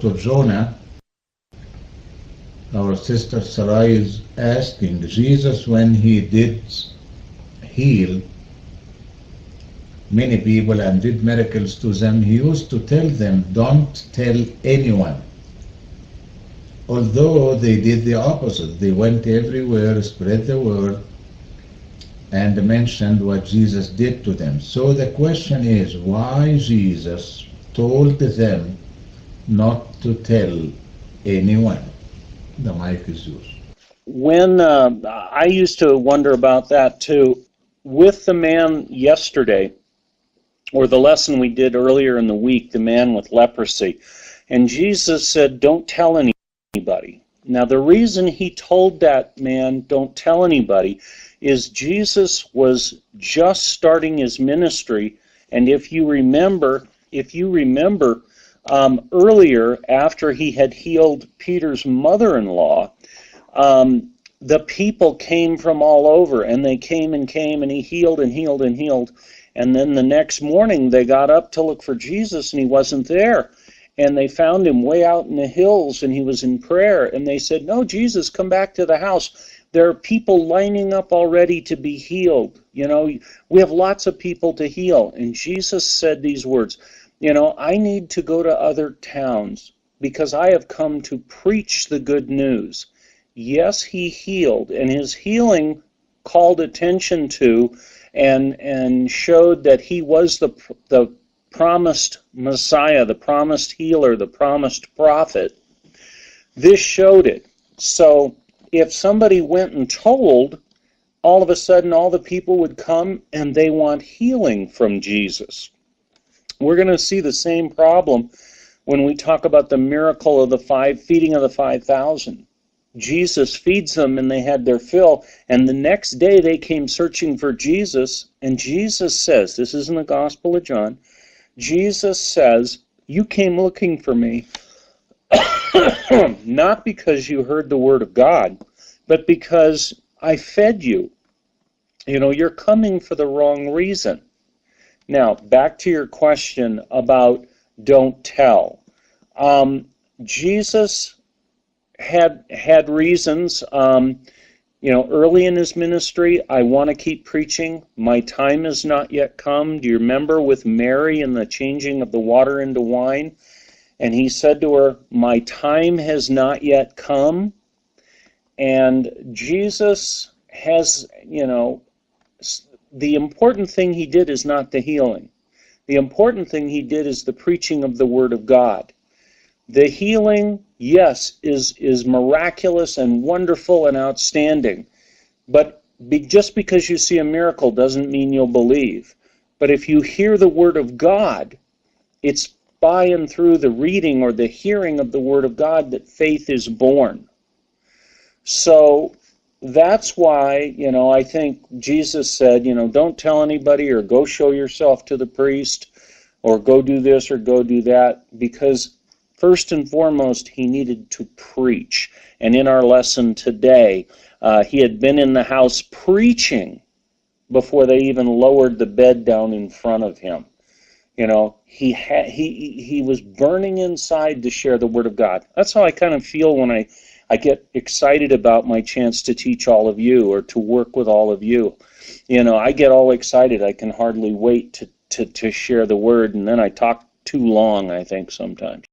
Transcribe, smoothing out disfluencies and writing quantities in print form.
book of Jonah, our sister Sarah is asking, Jesus, when he did heal many people and did miracles to them, he used to tell them, don't tell anyone. Although they did the opposite. They went everywhere, spread the word, and mentioned what Jesus did to them. So the question is, why Jesus told them not to tell anyone? The mic is yours. When I used to wonder about that too, with the man yesterday, or the lesson we did earlier in the week, the man with leprosy, and Jesus said, don't tell anybody. Now the reason he told that man, don't tell anybody, is Jesus was just starting his ministry, and if you remember, earlier, after he had healed Peter's mother-in-law, the people came from all over, and they came, and he healed and healed and healed. And then the next morning, they got up to look for Jesus, and he wasn't there. And they found him way out in the hills, and he was in prayer. And they said, no, Jesus, come back to the house. There are people lining up already to be healed. You know, we have lots of people to heal. And Jesus said these words, you know, I need to go to other towns because I have come to preach the good news. Yes, he healed, and his healing called attention to and showed that he was the promised Messiah, the promised healer, the promised prophet. This showed it. So if somebody went and told, all of a sudden all the people would come and they want healing from Jesus. We're going to see the same problem when we talk about the miracle of the feeding of the 5,000. Jesus feeds them and they had their fill, and the next day they came searching for Jesus, and Jesus says, this is in the Gospel of John, Jesus says, you came looking for me not because you heard the word of God, but because I fed you. You know, you're coming for the wrong reason. Now, back to your question about don't tell. Jesus had reasons. You know, early in his ministry, I want to keep preaching. My time has not yet come. Do you remember with Mary and the changing of the water into wine? And he said to her, my time has not yet come. And Jesus has, you know, the important thing he did is not the healing. The important thing he did is the preaching of the Word of God. The healing, yes, is miraculous and wonderful and outstanding. But just because you see a miracle doesn't mean you'll believe. But if you hear the Word of God, it's by and through the reading or the hearing of the Word of God that faith is born. So that's why, you know, I think Jesus said, you know, don't tell anybody or go show yourself to the priest or go do this or go do that, because first and foremost, he needed to preach. And in our lesson today, he had been in the house preaching before they even lowered the bed down in front of him. You know, he was burning inside to share the Word of God. That's how I kind of feel when I get excited about my chance to teach all of you or to work with all of you. You know, I get all excited. I can hardly wait to share the Word, and then I talk too long, I think, sometimes.